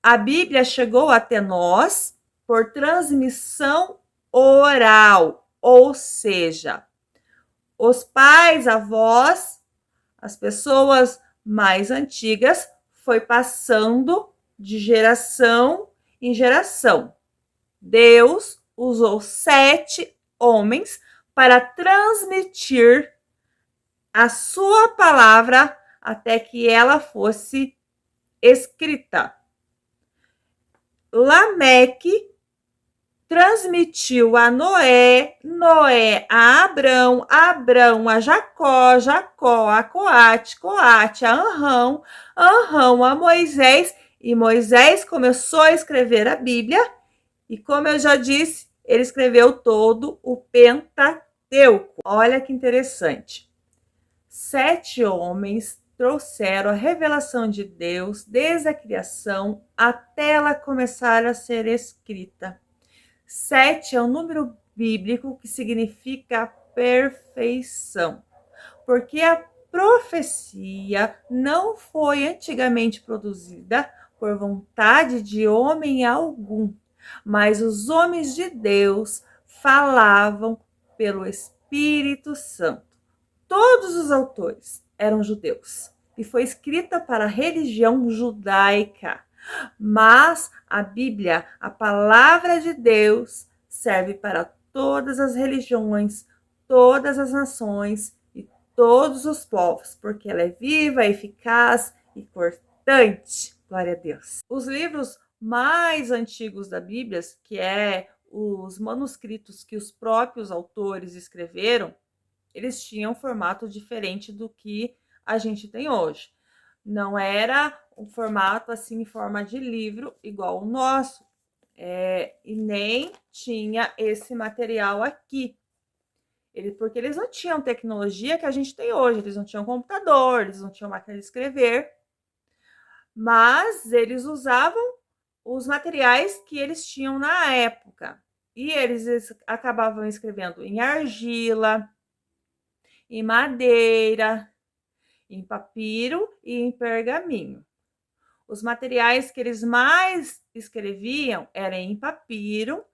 A Bíblia chegou até nós por transmissão oral, ou seja, os pais, avós, as pessoas mais antigas foi passando de geração em geração. Deus usou 7 homens para transmitir a sua palavra até que ela fosse escrita. Lameque transmitiu a Noé, Noé a Abrão, Abrão a Jacó, Jacó a Coate, Coate a Anrão, Anrão a Moisés, e Moisés começou a escrever a Bíblia, e como eu já disse, ele escreveu todo o Pentateuco. Olha que interessante. 7 homens trouxeram a revelação de Deus desde a criação até ela começar a ser escrita. 7 é um número bíblico que significa perfeição, porque a profecia não foi antigamente produzida por vontade de homem algum, mas os homens de Deus falavam pelo Espírito Santo. Todos os autores eram judeus e foi escrita para a religião judaica. Mas a Bíblia, a palavra de Deus, serve para todas as religiões, todas as nações e todos os povos, porque ela é viva, eficaz e cortante. Glória a Deus. Os livros mais antigos da Bíblia, que é os manuscritos que os próprios autores escreveram, eles tinham um formato diferente do que a gente tem hoje. Não era um formato assim em forma de livro igual o nosso, e nem tinha esse material aqui. Porque eles não tinham tecnologia que a gente tem hoje, eles não tinham computador, eles não tinham máquina de escrever, mas eles usavam os materiais que eles tinham na época. E eles acabavam escrevendo em argila, em madeira, em papiro e em pergaminho. Os materiais que eles mais escreviam eram em papiro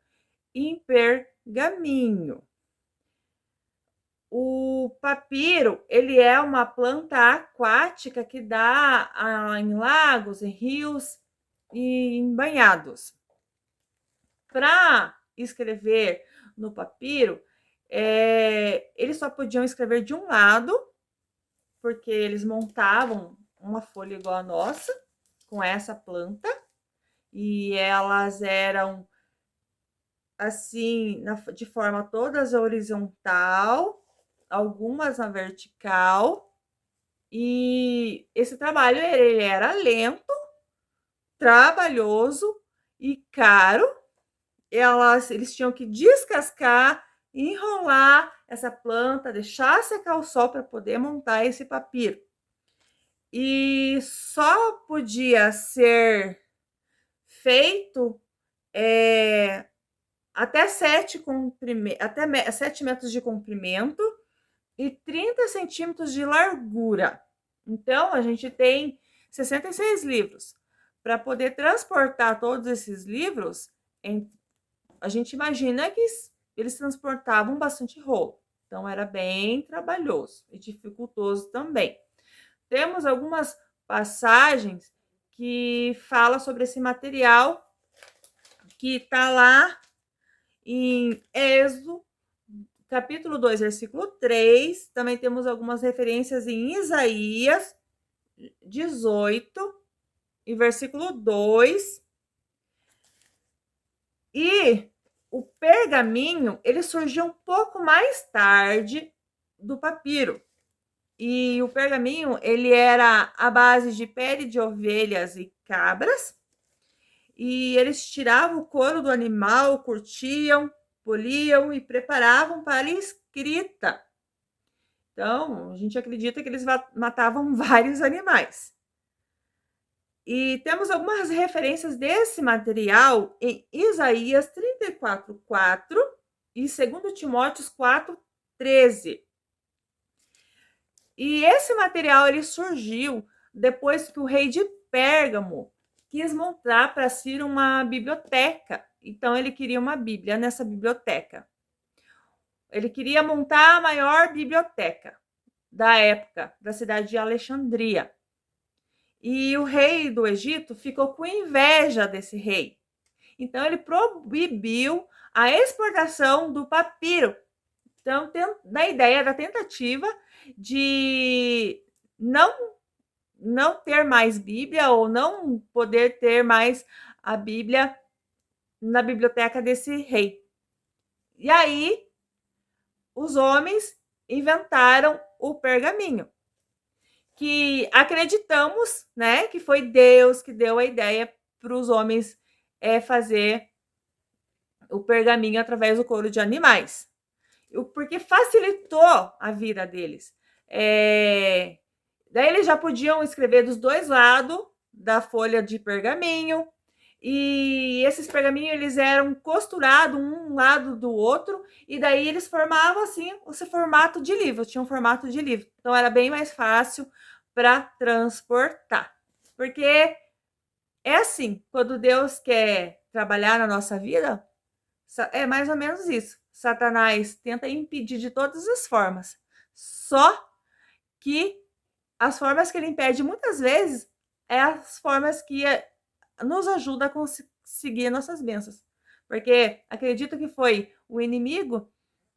e em pergaminho. O papiro, ele é uma planta aquática que dá em lagos, em rios e em banhados. Para escrever no papiro, eles só podiam escrever de um lado, porque eles montavam uma folha igual a nossa, com essa planta, e elas eram assim, de forma todas horizontal, algumas na vertical, e esse trabalho ele era lento, trabalhoso e caro. Eles tinham que descascar, enrolar essa planta, deixar secar o sol para poder montar esse papiro. E só podia ser feito até 7 metros de comprimento e 30 centímetros de largura. Então, a gente tem 66 livros. Para poder transportar todos esses livros, a gente imagina que eles transportavam bastante rolo. Então, era bem trabalhoso e dificultoso também. Temos algumas passagens que falam sobre esse material que está lá em Êxodo, capítulo 2, versículo 3. Também temos algumas referências em Isaías 18 e versículo 2. E o pergaminho, ele surgiu um pouco mais tarde do papiro. E o pergaminho, ele era à base de pele de ovelhas e cabras. E eles tiravam o couro do animal, curtiam, poliam e preparavam para a escrita. Então, a gente acredita que eles matavam vários animais. E temos algumas referências desse material em Isaías 34:4 e 2 Timóteo 4:13. E esse material ele surgiu depois que o rei de Pérgamo quis montar para si uma biblioteca. Então, ele queria uma Bíblia nessa biblioteca. Ele queria montar a maior biblioteca da época, da cidade de Alexandria. E o rei do Egito ficou com inveja desse rei. Então, ele proibiu a exportação do papiro. Então, da ideia da tentativa de não ter mais Bíblia ou não poder ter mais a Bíblia na biblioteca desse rei. E aí, os homens inventaram o pergaminho, que acreditamos, né, que foi Deus que deu a ideia para os homens fazer o pergaminho através do couro de animais, porque facilitou a vida deles. Daí eles já podiam escrever dos dois lados da folha de pergaminho, e esses pergaminhos eles eram costurados um lado do outro, e daí eles formavam assim esse formato de livro, tinha um formato de livro. Então era bem mais fácil para transportar. Porque é assim, quando Deus quer trabalhar na nossa vida, é mais ou menos isso. Satanás tenta impedir de todas as formas. Só que as formas que ele impede muitas vezes é as formas que nos ajuda a conseguir nossas bênçãos. Porque acredito que foi o inimigo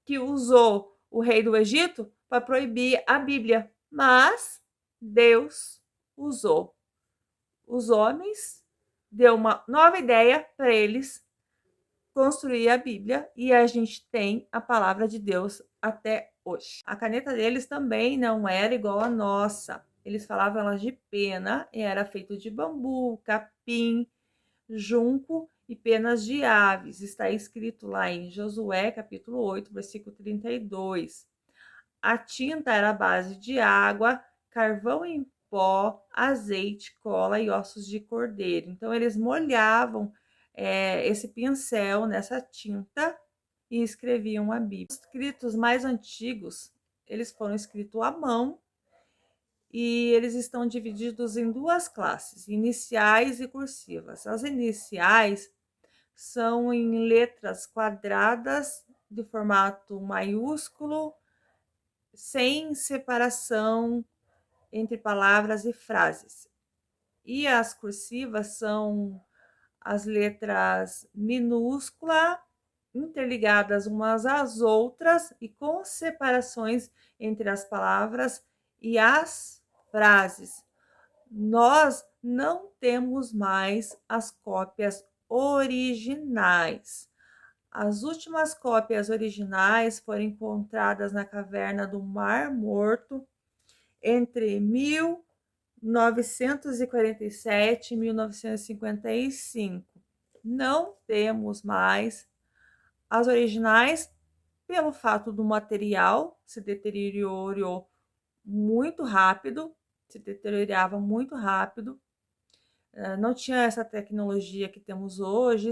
que usou o rei do Egito para proibir a Bíblia. Mas Deus usou os homens, deu uma nova ideia para eles construir a Bíblia, e a gente tem a palavra de Deus até hoje. A caneta deles também não era igual à nossa. Eles falavam elas de pena e era feito de bambu, capim, junco e penas de aves. Está escrito lá em Josué, capítulo 8, versículo 32. A tinta era a base de água, carvão em pó, azeite, cola e ossos de cordeiro. Então, eles molhavam esse pincel nessa tinta e escreviam a Bíblia. Os escritos mais antigos, eles foram escritos à mão e eles estão divididos em duas classes, iniciais e cursivas. As iniciais são em letras quadradas de formato maiúsculo, sem separação entre palavras e frases. E as cursivas são as letras minúsculas, interligadas umas às outras e com separações entre as palavras e as frases. Nós não temos mais as cópias originais. As últimas cópias originais foram encontradas na caverna do Mar Morto entre 1947 e 1955. Não temos mais as originais pelo fato do material se deteriorou muito rápido, se deteriorava muito rápido. Não tinha essa tecnologia que temos hoje,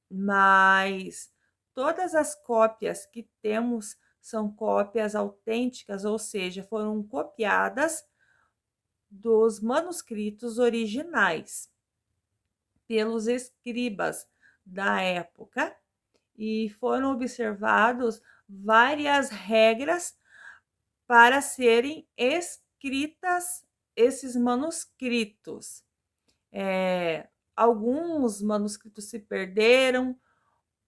mas todas as cópias que temos são cópias autênticas, ou seja, foram copiadas dos manuscritos originais pelos escribas da época, e foram observados várias regras para serem escritas esses manuscritos. Alguns manuscritos se perderam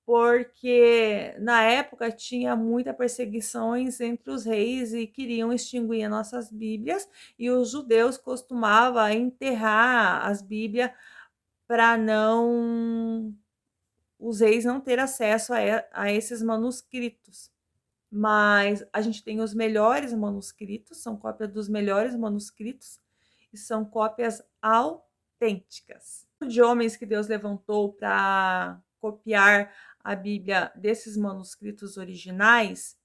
porque na época tinha muita perseguições entre os reis e queriam extinguir as nossas Bíblias, e os judeus costumavam enterrar as Bíblias para não os reis não ter acesso a esses manuscritos. Mas a gente tem os melhores manuscritos, são cópias dos melhores manuscritos e são cópias autênticas. De homens que Deus levantou para copiar a Bíblia desses manuscritos originais,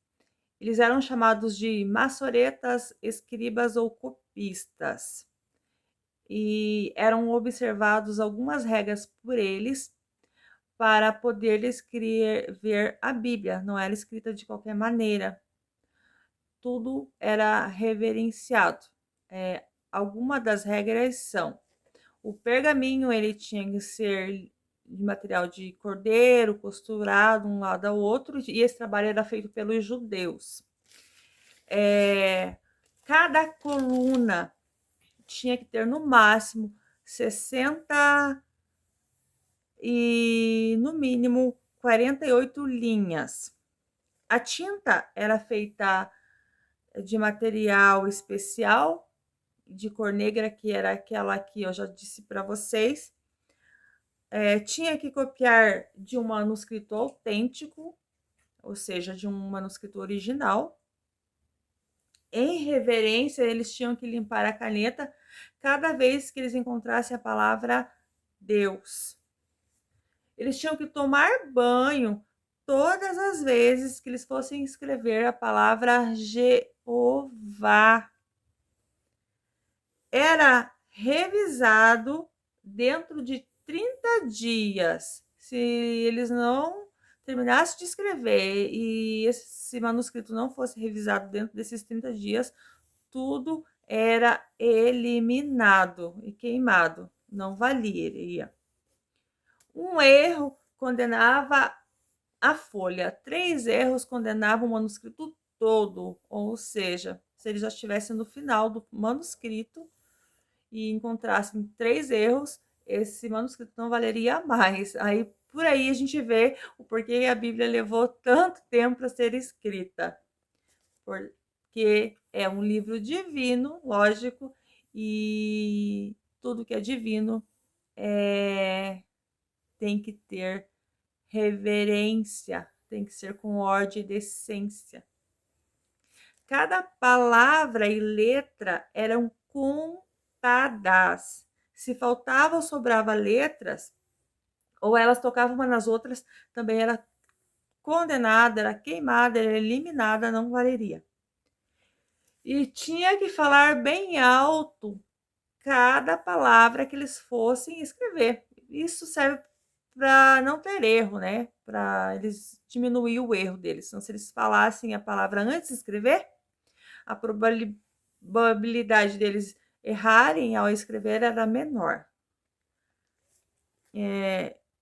eles eram chamados de maçoretas, escribas ou copistas. E eram observados algumas regras por eles para poder escrever a Bíblia. Não era escrita de qualquer maneira. Tudo era reverenciado. Algumas das regras são: O pergaminho ele tinha que ser de material de cordeiro, costurado um lado ao outro, e esse trabalho era feito pelos judeus. Cada coluna tinha que ter no máximo 60 e no mínimo 48 linhas. A tinta era feita de material especial, de cor negra, que era aquela que eu já disse para vocês. Tinha que copiar de um manuscrito autêntico, ou seja, de um manuscrito original. Em reverência, eles tinham que limpar a caneta cada vez que eles encontrassem a palavra Deus. Eles tinham que tomar banho todas as vezes que eles fossem escrever a palavra Jeová. Era revisado dentro de 30 dias. Se eles não terminassem de escrever e esse manuscrito não fosse revisado dentro desses 30 dias, tudo era eliminado e queimado, não valia. Um erro condenava a folha, 3 erros condenavam o manuscrito todo, ou seja, se eles já estivessem no final do manuscrito e encontrassem 3 erros, esse manuscrito não valeria mais. Aí por aí a gente vê o porquê a Bíblia levou tanto tempo para ser escrita. Porque é um livro divino, lógico, e tudo que é divino tem que ter reverência, tem que ser com ordem e decência. Cada palavra e letra eram contadas. Se faltava ou sobrava letras, ou elas tocavam umas nas outras, também era condenada, era queimada, era eliminada, não valeria. E tinha que falar bem alto cada palavra que eles fossem escrever. Isso serve para não ter erro, né? Para eles diminuir o erro deles. Então, se eles falassem a palavra antes de escrever, a probabilidade deles errarem ao escrever era menor.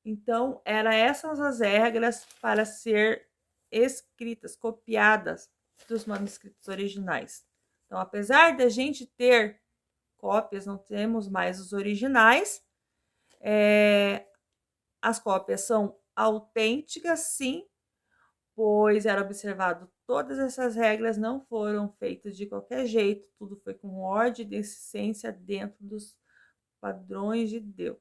Então, eram essas as regras para ser escritas, copiadas dos manuscritos originais. Então, apesar da gente ter cópias, não temos mais os originais, as cópias são autênticas, sim, pois era observado todas essas regras, não foram feitas de qualquer jeito, tudo foi com ordem e decência dentro dos padrões de Deus.